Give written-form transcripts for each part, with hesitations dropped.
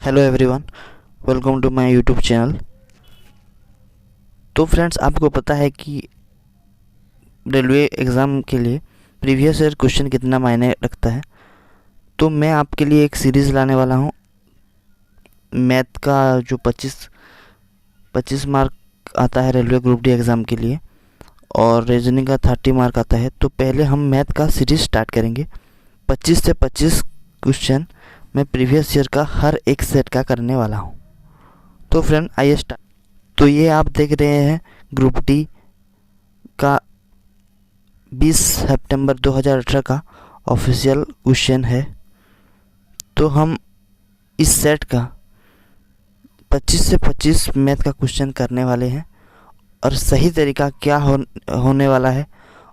Hello everyone, welcome to my YouTube channel. तो friends, आपको पता है कि रेलवे एग्ज़ाम के लिए प्रीवियस ईयर क्वेश्चन कितना मायने रखता है। तो मैं आपके लिए एक सीरीज़ लाने वाला हूँ। मैथ का जो 25 मार्क आता है रेलवे ग्रुप डी एग्ज़ाम के लिए, और रीजनिंग का 30 मार्क आता है। तो पहले हम मैथ का सीरीज़ स्टार्ट करेंगे। 25 से 25 क्वेश्चन मैं प्रीवियस ईयर का हर एक सेट का करने वाला हूँ। तो फ्रेंड, आइए स्टार्ट। तो ये आप देख रहे हैं ग्रुप डी का 20 सितंबर 2018 का ऑफिशियल क्वेश्चन है। तो हम इस सेट का 25 से 25 मैथ का क्वेश्चन करने वाले हैं, और सही तरीका क्या होने वाला है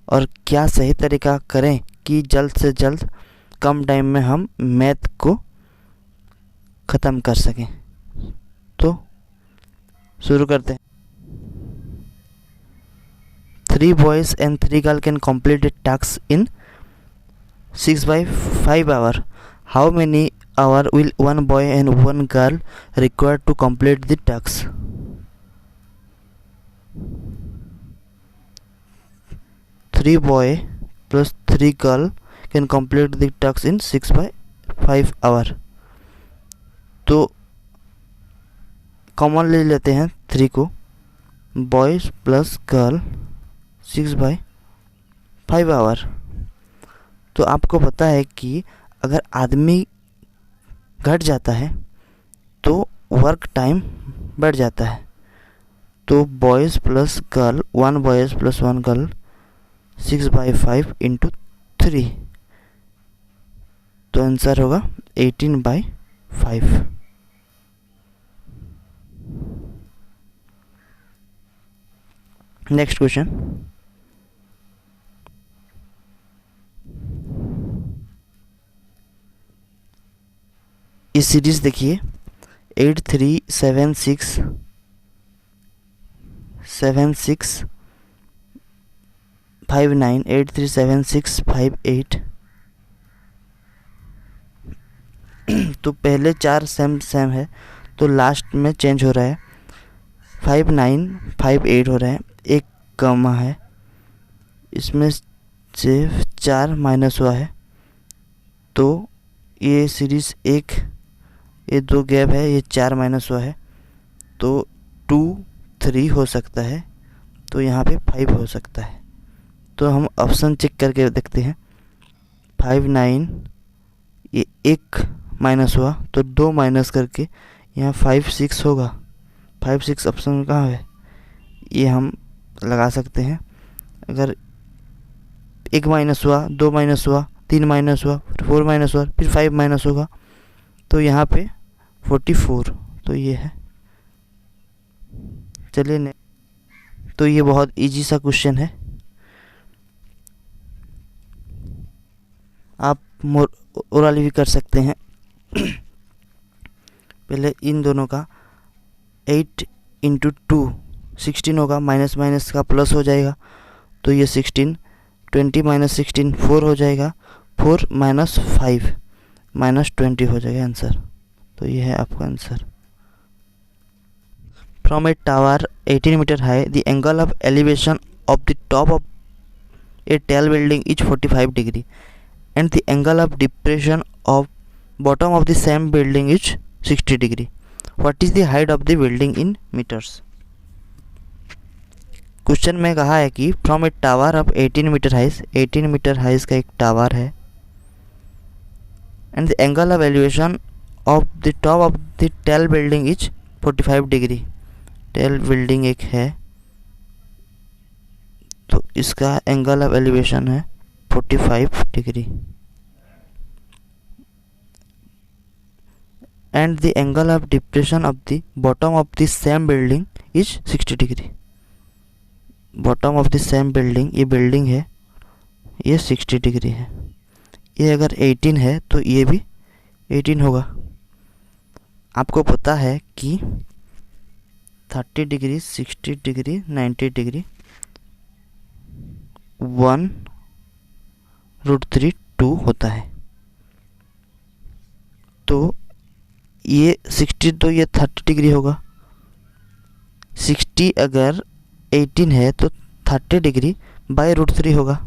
और क्या सही तरीका करें कि जल्द से जल्द कम टाइम में हम मैथ को ख़त्म कर सकें। तो शुरू करते हैं। 3 boys and 3 girls can complete the task in 6/5 hours. How many hours will one boy and one girl require to complete the task? 3 boys plus 3 girls can complete the task in 6/5 hours. तो common ले लेते हैं 3 को, boys plus girl 6/5 our. तो आपको पता है कि अगर आदमी घट जाता है तो वर्क टाइम बढ़ जाता है। तो boys plus girl, 1 boys plus 1 girl 6/5 into 3, तो आंसर होगा 18/5। Next question. इस सीरीज देखिए 8 3 7 6 7 6 5 9 8 3 7 6 5 8। तो पहले 4 सेम है, तो लास्ट में चेंज हो रहा है। 5 9 5 8 हो रहा है, एक कमा है, इसमें से 4 माइनस हुआ है। तो ये सीरीज एक, ये 2 गैप है, ये 4 माइनस हुआ है, तो 2 3 हो सकता है, तो यहाँ पे 5 हो सकता है। तो हम ऑप्शन चेक करके देखते हैं। 5 9, ये एक माइनस हुआ, तो 2 माइनस करके यहाँ 5 6 होगा। 5 6 ऑप्शन कहाँ है, ये हम लगा सकते हैं। अगर एक माइनस हुआ, 2 माइनस हुआ, 3 माइनस हुआ, फिर 4 माइनस हुआ, फिर 5 माइनस होगा, तो यहाँ पे 44, तो ये है। चलिए ने, तो ये बहुत इजी सा क्वेश्चन है, आप ओरली भी कर सकते हैं। पहले इन दोनों का 8 इंटू 2 16 होगा, माइनस माइनस का प्लस हो जाएगा, तो ये 16, 20 माइनस 16 4 हो जाएगा, 4 माइनस 5 माइनस 20 हो जाएगा आंसर। तो ये है आपका answer. From a tower 18 metre high, the angle of elevation of the top of a tall building is 45 degree and the angle of depression of bottom of the same building is 60 degree. What is the height of the building in metres? Question में कहा है कि from a tower of 18 metre highs, 18 metre highs का एक tower है, and the angle of elevation of the top of the tall building is 45 degree. Tall building एक है, तो इसका एंगल ऑफ एलिवेशन है 45 degree, and the angle of depression of the bottom of the same building is 60 degree. Bottom of the same building, ये building है, ये 60 degree है। ये अगर 18 है तो ये भी 18 होगा। आपको पता है कि 30 डिग्री, 60 डिग्री, 90 डिग्री 1√3 2 होता है। तो ये 60 तो ये 30 डिग्री होगा। 60 अगर 18 है तो 30 डिग्री बाई √3 होगा।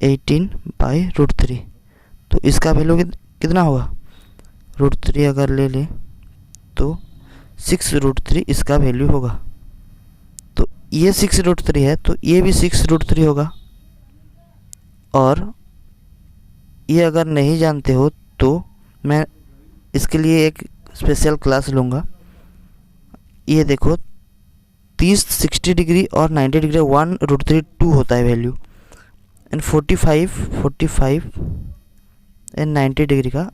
18 बाई √3, तो इसका वैल्यू कितना होगा? √3 अगर ले लें तो 6√3 इसका वैल्यू होगा। तो ये 6√3 है तो ये भी 6√3 होगा। और ये अगर नहीं जानते हो तो मैं इसके लिए एक स्पेशल क्लास लूँगा। ये देखो 30, 60 डिग्री और 90 डिग्री 1√3 2 होता है वैल्यू, एंड 45 एंड 90 डिग्री का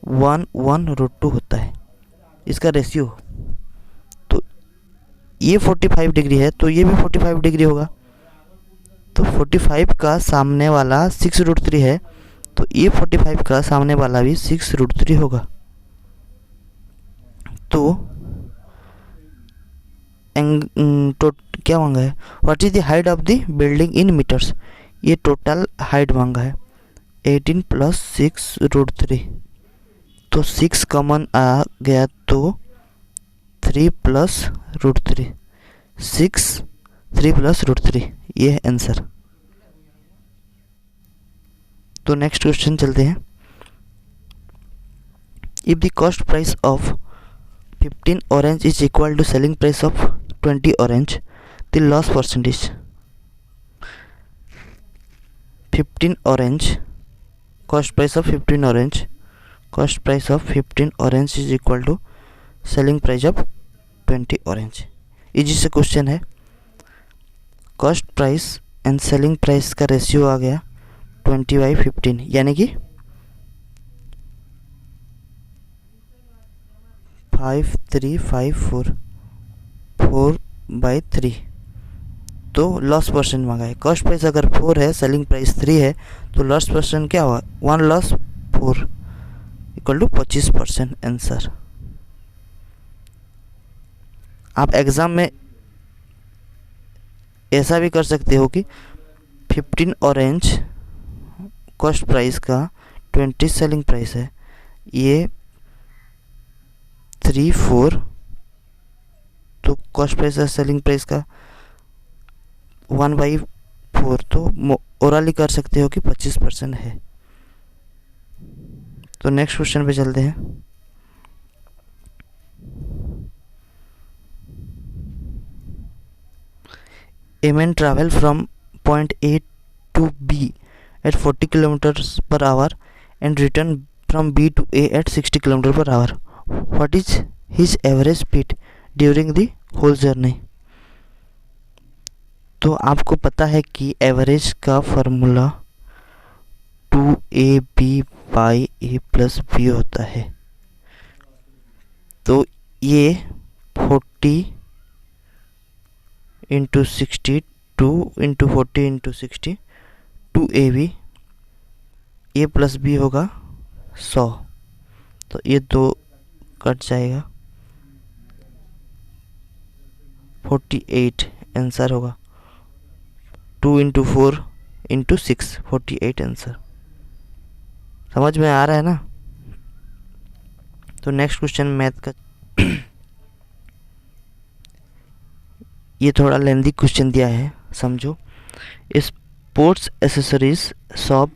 1/√2 होता है इसका रेशियो। तो ये 45 डिग्री है तो ये भी 45 डिग्री होगा। तो 45 का सामने वाला 6√3 है तो ये 45 का सामने वाला भी 6√3 होगा। तो क्या मांगा है? What is the height of the building in metres? ये टोटल हाइट मांगा है 18 + 6√3। तो 6 कॉमन आ गया तो 3 + √3, 3 + √3, ये है आंसर। तो नेक्स्ट क्वेश्चन चलते हैं। If the cost price of 15 orange is equal to selling price of 20 orange, the loss percentage. 15 orange, cost price of 15 orange, cost price of 15 orange is equal to selling price of 20 orange. Easy से question है। Cost price and selling price का ratio आ गया 20/15, यानी कि 5354, 4/3। तो loss percent मांगा है। कॉस्ट प्राइस अगर 4 है, सेलिंग प्राइस 3 है, तो लॉस परसेंट क्या हुआ? 1 लॉस 4 इक्वल टू 25% आंसर। आप एग्ज़ाम में ऐसा भी कर सकते हो कि 15 ऑरेंज कॉस्ट प्राइस का 20 सेलिंग प्राइस है, ये 3, 4, तो कॉस्ट प्राइस और सेलिंग प्राइस का 1/4, तो ओरली कर सकते हो कि 25% है। तो नेक्स्ट क्वेश्चन पे चलते हैं। A man travel from point A to B at 40 km/h and return from B to A at 60 km/h. What is his average speed during the whole journey? तो आपको पता है कि एवरेज का फॉर्मूला 2AB/A + B होता है। तो ये 40 × 60, 2 × 40 × 60, 2AB, A + B होगा 100। तो ये 2 कट जाएगा, 48 आंसर होगा। 2 × 4 × 6, 48 आंसर। समझ में आ रहा है ना? तो नेक्स्ट क्वेश्चन मैथ का। ये थोड़ा लेंथी क्वेश्चन दिया है, समझो। Sports accessories shop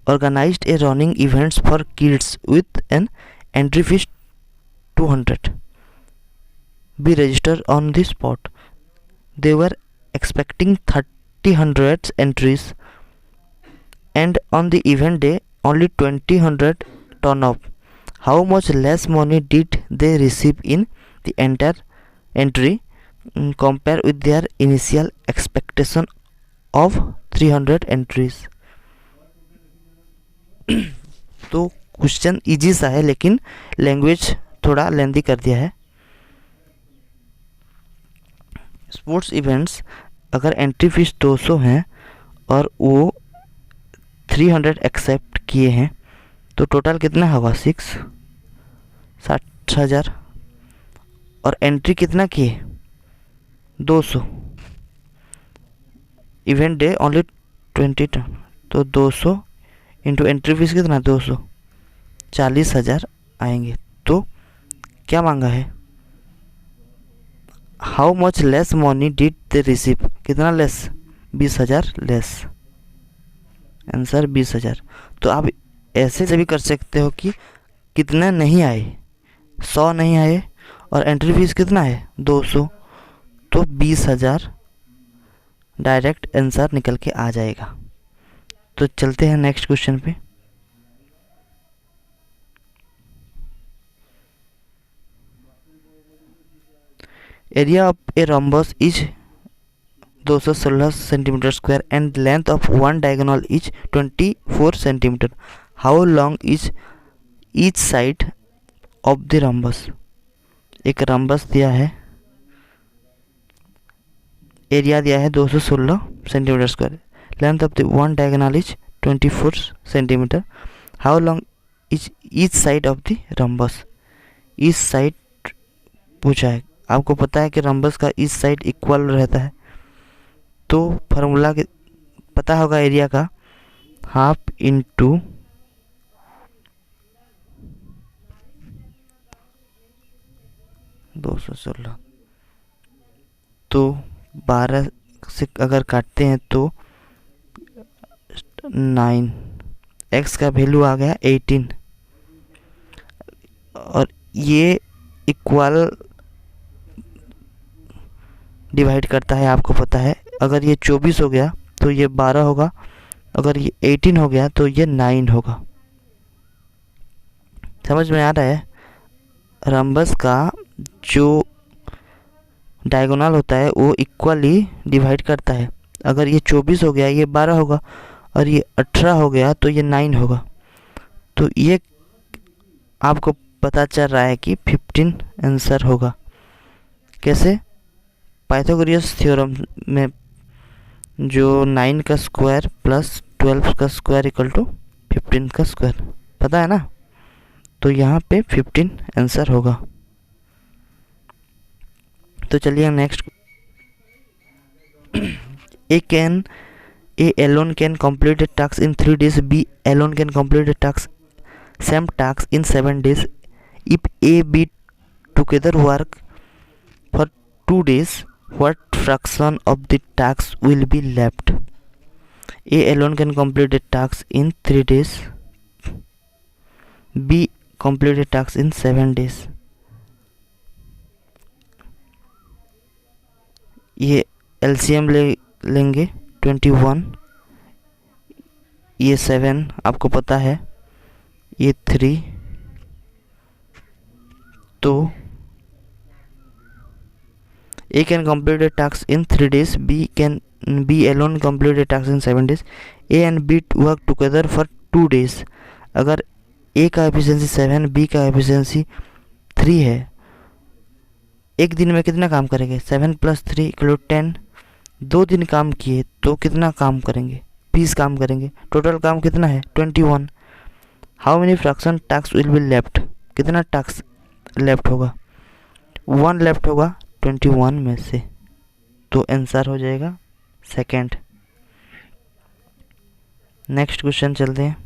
organized a running events for kids with an entry fees 200. Be registered on the spot. They were expecting 300 entries, and on the event day only 200 turn up. How much less money did they receive in the entire entry compared with their initial expectation of 300 entries? तो question easy सा है लेकिन language थोड़ा lengthy कर दिया है। Sports events अगर entry fees 200 हैं और वो 300 एक्सेप्ट किए हैं तो टोटल कितना होगा? 60,000। और एंट्री कितना किए? 200। इवेंट डे ओनली 20, तो 200 इंटू एंट्री फीस कितना? 200। 40,000 आएंगे। तो क्या मांगा है, how much less money did they receive, कितना लेस, 20,000 लेस, आंसर 20,000। तो आप ऐसे से भी कर सकते हो कि कितने नहीं आए, 100 नहीं आए और एंट्री फीस कितना है 200, तो 20,000 डायरेक्ट आंसर निकल के आ जाएगा। तो चलते हैं नेक्स्ट क्वेश्चन पे। Area of a rhombus is 216 centimetre square and length of one diagonal is 24 centimetre. How long is each side of the rhombus. एक रोम्बस दिया है, एरिया दिया है 216 centimetre square, length of the one diagonal is 24 centimetre. How long is each side of the rhombus. Each side पूछा है, आपको पता है कि रोम्बस का ईच साइड इक्वल रहता है, तो फार्मूला के पता होगा एरिया का, हाफ इंटू 216, तो 12 से अगर काटते हैं तो 9, x का वैल्यू आ गया 18, और ये इक्वल डिवाइड करता है, आपको पता है। अगर ये 24 हो गया तो ये 12 होगा, अगर ये 18 हो गया तो ये 9 होगा। समझ में आ रहा है, रम्बस का जो डायगोनल होता है वो इक्वली डिवाइड करता है। अगर ये 24 हो गया ये 12 होगा, और ये 18 हो गया तो ये 9 होगा। तो ये आपको पता चल रहा है कि 15 आंसर होगा। कैसे, पाइथागोरस थ्योरम में जो 9 का स्क्वायर प्लस 12 का स्क्वायर इक्वल टू 15 का स्क्वायर, पता है ना। तो यहाँ पे 15 आंसर होगा। तो चलिए next. A alone can complete a task in 3 days. B alone can complete a same task in 7 days. If A, B together work for 2 days, what fraction of the tasks will be left? A alone can complete a task in 3 days. B complete a task in 7 days. ये LCM लेंगे 21, ये 7 आपको पता है, ये 3, तो A can complete a task in 3 days, B alone complete a task in 7 days. A and B work together for 2 days. अगर A का एफिशिएंसी 7, B का एफिशिएंसी 3 है, एक दिन में कितना काम करेंगे, 7 + 3 = 10। 2 दिन काम किए तो कितना काम करेंगे, 20 काम करेंगे। टोटल काम कितना है 21। How many fraction task will be left, कितना टास्क लेफ्ट होगा, 1 लेफ्ट होगा 21 में से, तो आंसर हो जाएगा सेकंड। नेक्स्ट क्वेश्चन चलते हैं।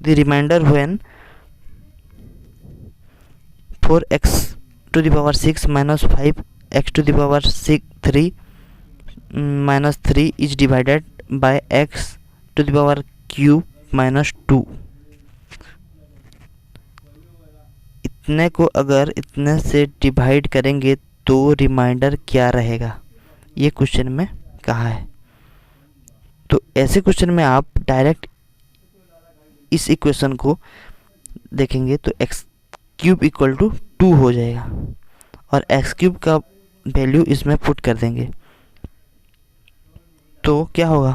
The remainder when 4x to the power 6 minus 5x to the power 3 minus 3 is divided by x to the power cube minus 2। इतने को अगर इतने से डिवाइड करेंगे तो रिमाइंडर क्या रहेगा, ये क्वेश्चन में कहा है। तो ऐसे क्वेश्चन में आप डायरेक्ट इस इक्वेशन को देखेंगे तो x क्यूब इक्वल टू 2 हो जाएगा, और x क्यूब का वैल्यू इसमें पुट कर देंगे तो क्या होगा,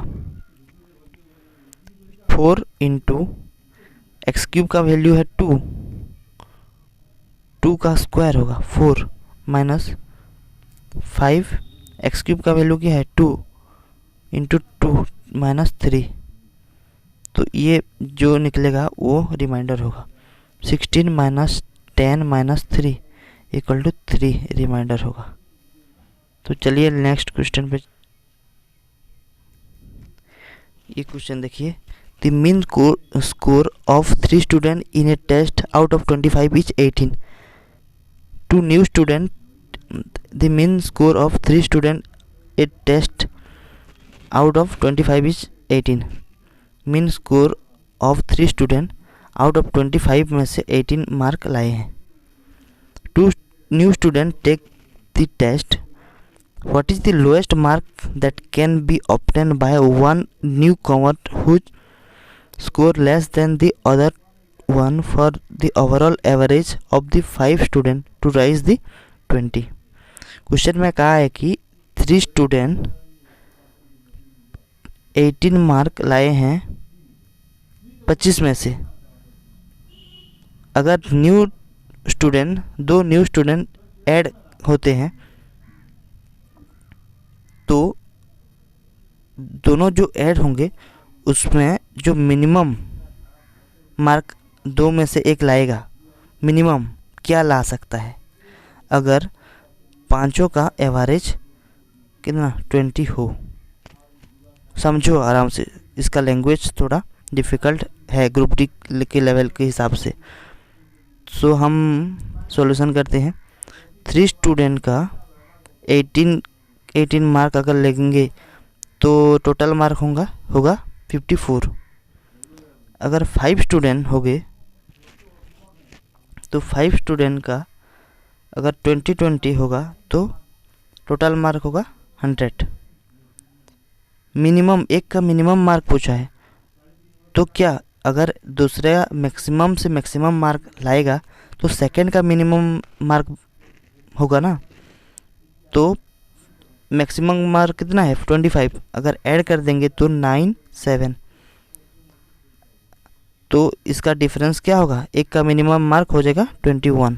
4 इंटू एक्स क्यूब का वैल्यू है 2, 2 का स्क्वायर होगा 4 माइनस 5, एक्स क्यूब का वैल्यू क्या है 2 इंटू 2 माइनस 3, तो ये जो निकलेगा वो रिमाइंडर होगा। 16 minus 10 minus 3 equal to 3 remainder होगा। तो चलिए नेक्स्ट क्वेश्चन पे ये क्वेश्चन देखिए, the mean score of 3 student in a test out of 25 is 18. Two new student, the mean score of 3 student a test out of 25 is 18. Mean score of 3 student out of 25 में से 18 mark लाए हैं. Two new student take the test. What is the lowest mark that can be obtained by one newcomer whose score less than the other one for the overall average of the 5 student to rise the 20? Question में कहा है कि 3 student 18 mark लाए हैं 25 में से. अगर दो न्यू स्टूडेंट ऐड होते हैं तो दोनों जो ऐड होंगे उसमें जो मिनिमम मार्क 2 में से एक लाएगा, मिनिमम क्या ला सकता है. अगर पांचों का एवरेज कितना 20 हो. समझो आराम से, इसका लैंग्वेज थोड़ा डिफ़िकल्ट है ग्रुप डी के लेवल के हिसाब से. सो हम सॉल्यूशन करते हैं. 3 स्टूडेंट का 18 मार्क अगर लेंगे तो टोटल मार्क होगा 54. अगर 5 स्टूडेंट हो गए तो 5 स्टूडेंट का अगर 20 होगा तो टोटल मार्क होगा 100. मिनिमम एक का मिनिमम मार्क पूछा है, तो क्या अगर दूसरा मैक्सिमम से मैक्सिमम मार्क लाएगा तो सेकंड का मिनिमम मार्क होगा ना. तो मैक्सिमम मार्क कितना है 25. अगर ऐड कर देंगे तो 9 7. तो इसका डिफरेंस क्या होगा, एक का मिनिमम मार्क हो जाएगा 21.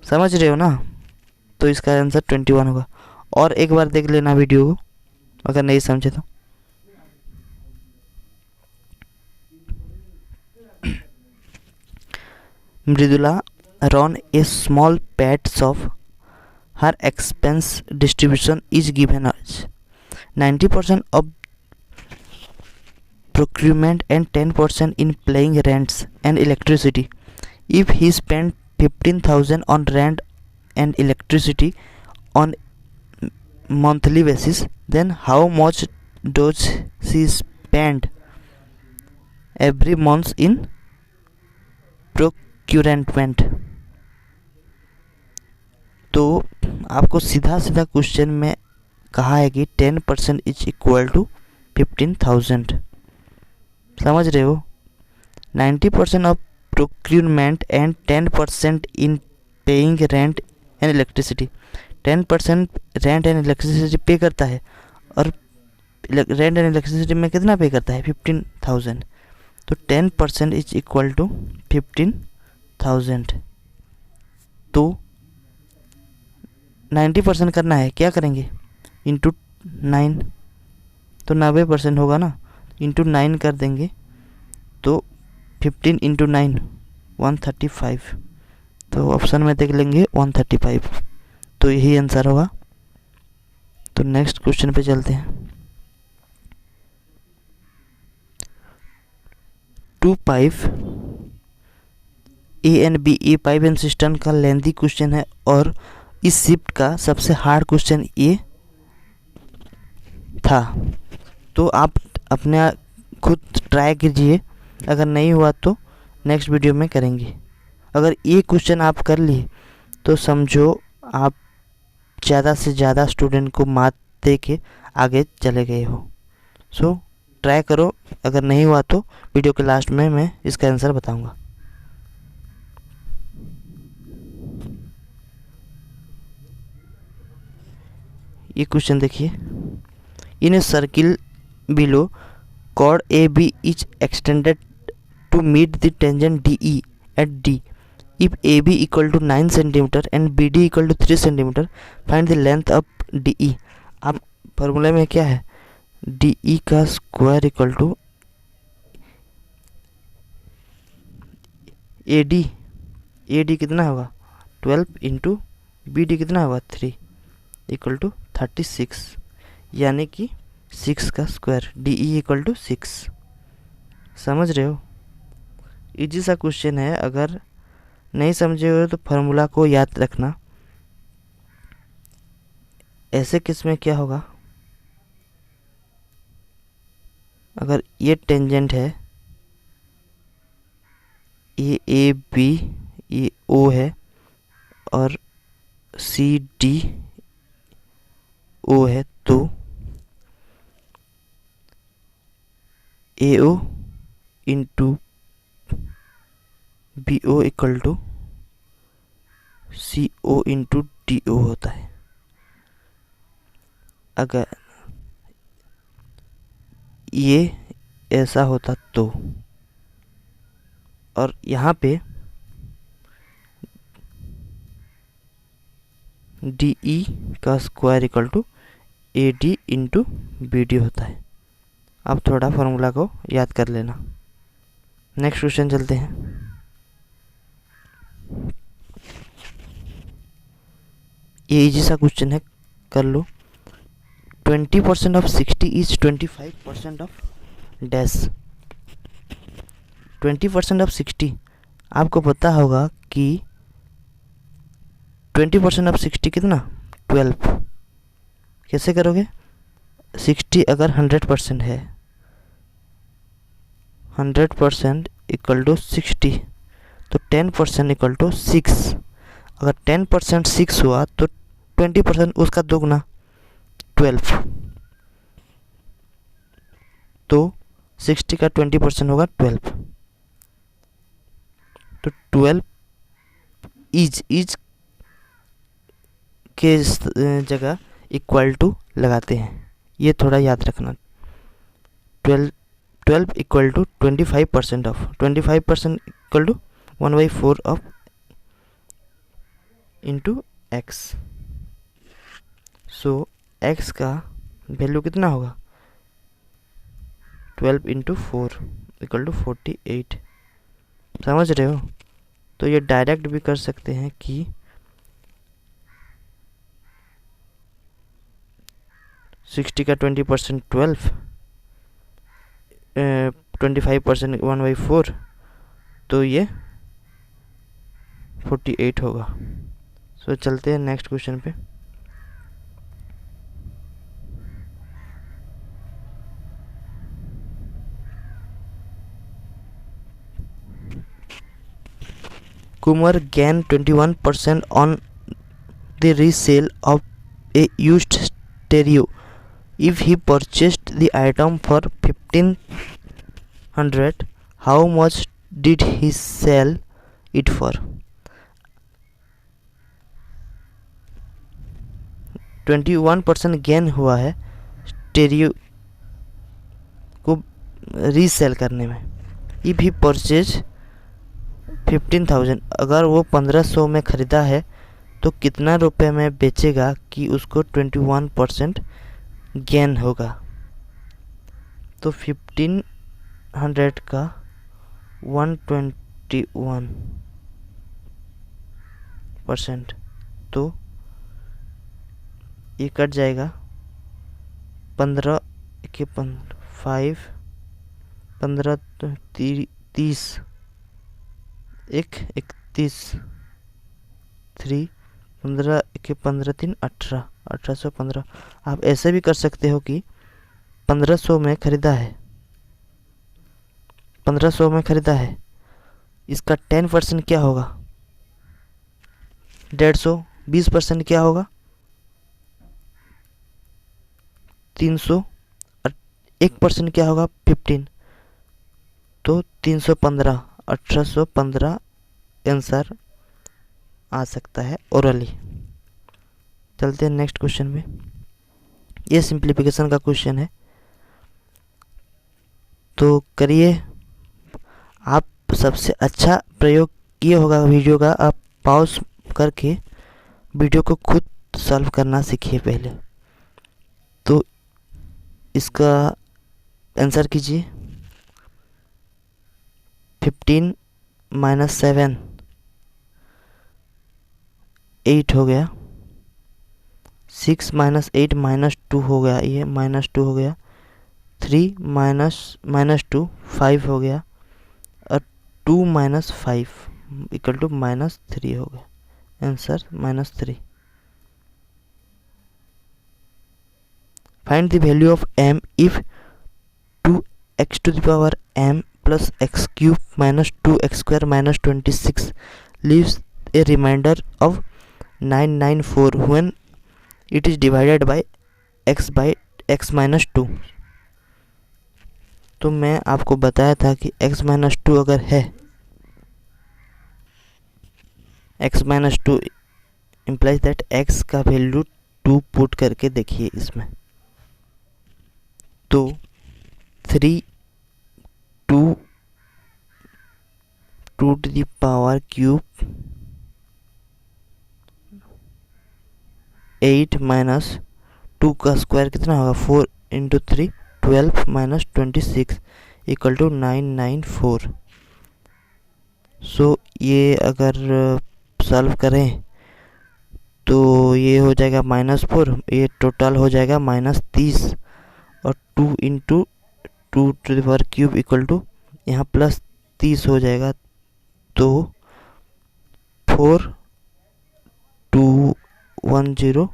समझ रहे हो ना. तो इसका आंसर 21 होगा. और एक बार देख लेना वीडियो को अगर नहीं समझे तो. Mridula run a small pet shop. Her expense distribution is given as 90% of procurement and 10% in paying rents and electricity. If he spent 15,000 on rent and electricity on monthly basis, then how much does she spend every month in procurement? तो आपको सीधा question में कहा है कि 10% is equal to 15,000. समझ रहे हो. 90% of procurement and 10% in paying rent and electricity. 10% rent and electricity पे करता है और रेंट एंड इलेक्ट्रिसिटी में कितना पे करता है 15,000. तो 10% इज इक्वल टू 15,000. तो 90% करना है, क्या करेंगे इंटू 9. तो 90% होगा ना, इंटू 9 कर देंगे तो 15 इंटू 9 135. तो ऑप्शन में देख लेंगे 135. तो यही आंसर होगा. तो नेक्स्ट क्वेश्चन पे चलते हैं. 2 पाइप ए एंड बी, ये पाइप एंड सिस्टम का लेंथी क्वेश्चन है और इस शिफ्ट का सबसे हार्ड क्वेश्चन ये था. तो आप अपने खुद ट्राई कीजिए, अगर नहीं हुआ तो नेक्स्ट वीडियो में करेंगे. अगर ये क्वेश्चन आप कर लिए तो समझो आप ज़्यादा से ज़्यादा स्टूडेंट को मात दे के आगे चले गए हो. सो ट्राई करो. अगर नहीं हुआ तो वीडियो के लास्ट में मैं इसका आंसर बताऊंगा. ये क्वेश्चन देखिए. In a circle below chord AB is extended to meet the tangent DE at D. If AB equal to 9 cm and BD equal to 3 cm, find the length of DE. अब formula में क्या है, DE का square equal to AD कितना होगा 12 into BD कितना होगा 3 equal to 36, यानी कि 6 का स्क्वायर, DE इक्वल टू 6। समझ रहे हो? इजी सा क्वेश्चन है, अगर नहीं समझे हो तो फार्मूला को याद रखना। ऐसे केस में क्या होगा, अगर ये टेंजेंट है, ये AB, ये O है और CD O है, तो AO into BO equal to CO into DO होता है। अगर ये ऐसा होता तो, और यहाँ पे DE का square equal to AD into BD होता है। अब थोड़ा फार्मूला को याद कर लेना। नेक्स्ट क्वेश्चन चलते हैं। ये इजी सा क्वेश्चन है, कर लो। 20% of 60 is 25% of dash. 20% of 60, आपको पता होगा कि 20% ऑफ 60 कितना, 12। कैसे करोगे, 60 अगर 100% है, 100% इक्वल टू 60, तो 10% इक्वल टू 6। अगर 10% 6 हुआ तो 20% उसका दोगुना 12, तो 60 का 20% होगा 12। तो 12 इज के जगह इक्वल टू लगाते हैं, ये थोड़ा याद रखना। 12 equal to 25% of, 25% equal to 1/4 of into x. So x का वैल्यू कितना होगा, 12 इंटू 4 इक्वल टू 48। समझ रहे हो? तो ये डायरेक्ट भी कर सकते हैं कि 60 का 20% 12, 25% 1/4, तो ये 48 होगा। सो चलते हैं नेक्स्ट क्वेश्चन पे। Kumar gained 21% on the resale of a used stereo. If he purchased the item for 1500, how much did he sell it for? 21% gain हुआ है स्टेरियो को रीसेल करने में। इफ ही परचेज 15,000, अगर वो 1500 में ख़रीदा है तो कितना रुपए में बेचेगा कि उसको 21% गेन होगा। तो 1500 का 121%, तो ये कट जाएगा 15 के 5, 15 30, 31, 3, 15 के 15 3 18, 1815। आप ऐसे भी कर सकते हो कि 1500 में ख़रीदा है, 1500 में ख़रीदा है, इसका 10% क्या होगा, 150। 20% क्या होगा, 300, और 1% क्या होगा, 15। तो 315, 1815 आंसर आ सकता है ओरली। चलते हैं नेक्स्ट क्वेश्चन में। ये सिंप्लीफिकेशन का क्वेश्चन है, तो करिए। आप सबसे अच्छा प्रयोग ये होगा वीडियो का, आप पॉज करके वीडियो को खुद सॉल्व करना सीखिए पहले। तो इसका आंसर कीजिए। 15 - 7 8 हो गया, 6 - 8 -2 हो गया, ये -2 हो गया, 3 माइनस 2 5 हो गया, और 2 माइनस 5 इक्वल टू -3 हो गया। Answer -3। Find the value of m if 2x to the power m plus x cube minus 2x square minus 26 leaves a remainder of 994 when it is divided by x minus 2। तो मैं आपको बताया था कि x minus 2 अगर है, x minus 2 implies that x का value 2 put करके देखिए इसमें, तो 3 2 to the power cube 8 minus 2 का स्क्वायर कितना होगा, 4 into 3 12 minus 26 equal to 994। So ये अगर सॉल्व करें तो ये हो जाएगा -4, ये टोटल हो जाएगा -30, और 2 into 2 to the power cube equal to यहाँ प्लस 30 हो जाएगा, तो 4 2 1 0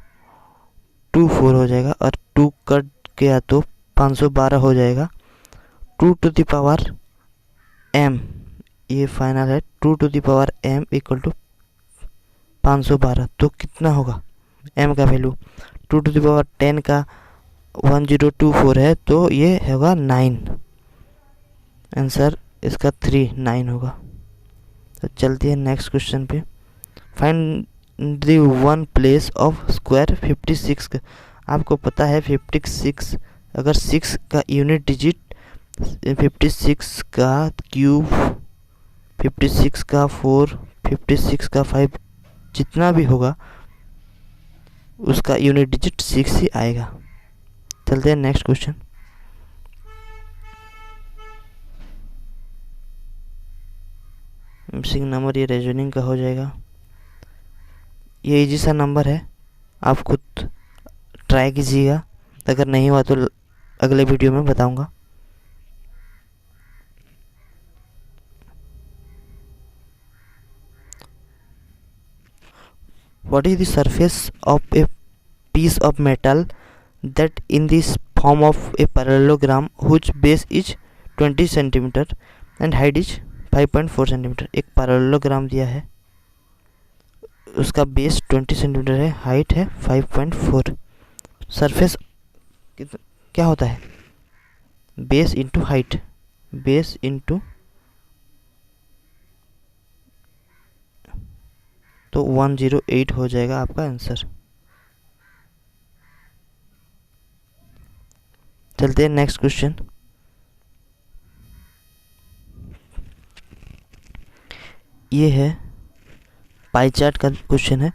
2 4 हो जाएगा, और 2 कट गया तो 512 हो जाएगा। 2 टू द पावर m, ये फाइनल है, 2 to the power m equal to 512, तो कितना होगा m का वैल्यू, 2 टू द पावर 10 का 1024 है, तो ये होगा 9। आंसर इसका 9 होगा। तो चलती है नेक्स्ट क्वेश्चन पे। Find the one place of square 56। आपको पता है 56, अगर 6 का यूनिट डिजिट 56 का क्यूब, 56 का 4, 56 का 5 जितना भी होगा उसका यूनिट डिजिट 6 ही आएगा। चलते हैं नेक्स्ट क्वेश्चन। मिसिंग नंबर ये रीजनिंग का हो जाएगा। ये इजी सा नंबर है, आप खुद ट्राई कीजिएगा, अगर नहीं हुआ तो अगले वीडियो में बताऊंगा। What is the surface of a piece of metal that in this form of a parallelogram whose base is 20 cm and height is 5.4 cm। एक पैरेललोग्राम दिया है, उसका बेस 20 सेंटीमीटर है, हाइट है 5.4। सरफेस क्या होता है, base into height, base into, तो 108 हो जाएगा आपका आंसर। चलते हैं नेक्स्ट क्वेश्चन। ये है पाई चार्ट का क्वेश्चन है।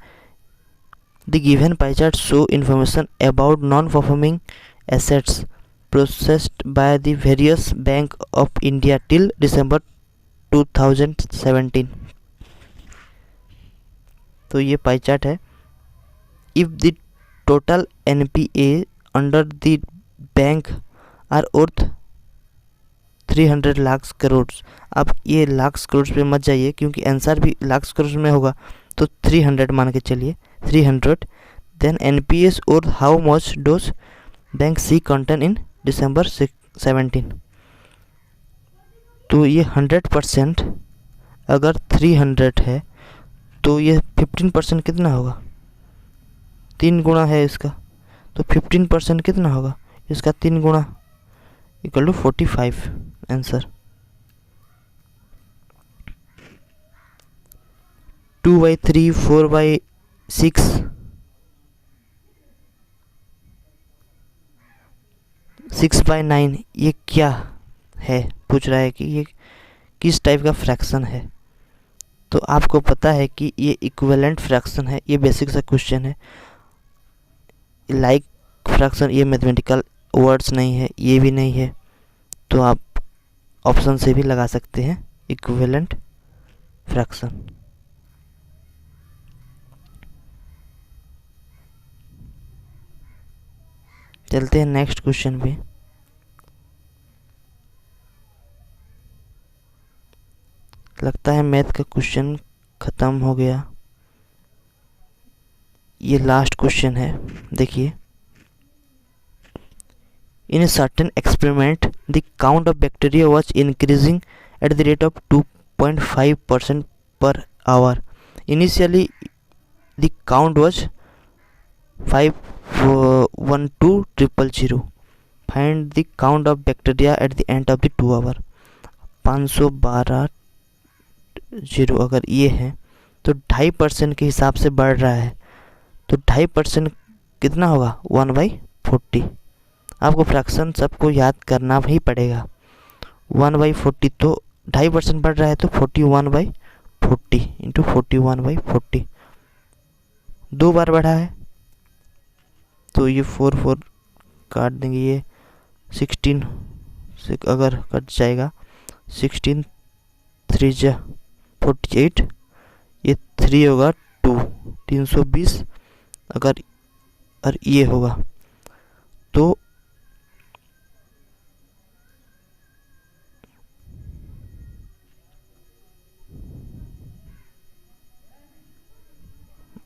The given pie chart show information about non performing assets processed by the various bank of India till December 2017। तो ये पाई चार्ट है। If the total NPA under the bank are worth 300 lakh crore. अब ये लाख करोड़ पे मत जाइए क्योंकि आंसर भी लाख करोड़ में होगा, तो 300 मान के चलिए, 300। देन एनपीएस और how much does bank C contain in December 17। तो ये 100% अगर 300 है तो ये 15% कितना होगा, 3 गुना है इसका, तो 15% कितना होगा इसका 3 गुना इक्वल टू 45। आंसर 2/3 4/6 6/9 ये क्या है, पूछ रहा है कि ये किस टाइप का फ्रैक्शन है। तो आपको पता है कि ये इक्विवेलेंट फ्रैक्शन है, ये बेसिक सा क्वेश्चन है। लाइक फ्रैक्शन ये मैथमेटिकल वर्ड्स नहीं है, ये भी नहीं है, तो आप ऑप्शन से भी लगा सकते हैं इक्विवेलेंट फ्रैक्शन। चलते हैं नेक्स्ट क्वेश्चन पे। लगता है मैथ का क्वेश्चन ख़त्म हो गया। ये लास्ट क्वेश्चन है, देखिए। इन a certain experiment, the count of bacteria was increasing at the rate of 2.5% per hour. Initially, the count was 512,000. Find the count of bacteria at the end of the 2 hour. 512 zero अगर ये है तो 2.5% के हिसाब से बढ़ रहा है, तो 2.5% कितना होगा 1/40। आपको फ्रैक्शन सबको याद करना ही पड़ेगा। 1/40 तो 2.5% बढ़ रहा है तो 41/40 इंटू 41/40 दो बार बढ़ा है, तो ये 4 काट देंगे, ये 16 से अगर कट जाएगा 16 3 जा 48, ये 3 होगा 2 320 अगर, और ये होगा तो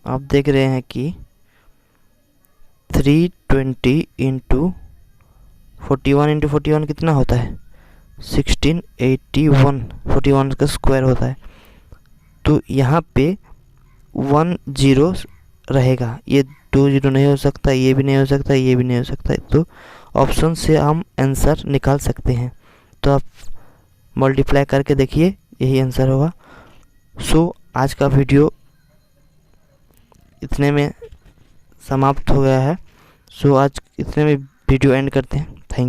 आप देख रहे हैं कि 320 इंटू 41 इंटू 41 कितना होता है 1681, 41 का स्क्वायर होता है। तो यहाँ पे 1 0 रहेगा, ये 2 0 नहीं हो सकता, ये भी नहीं हो सकता, ये भी नहीं हो सकता, तो ऑप्शन से हम आंसर निकाल सकते हैं। तो आप मल्टीप्लाई करके देखिए, यही आंसर होगा। सो आज का वीडियो इतने में समाप्त हो गया है। सो आज इतने में वीडियो एंड करते हैं। Thank you.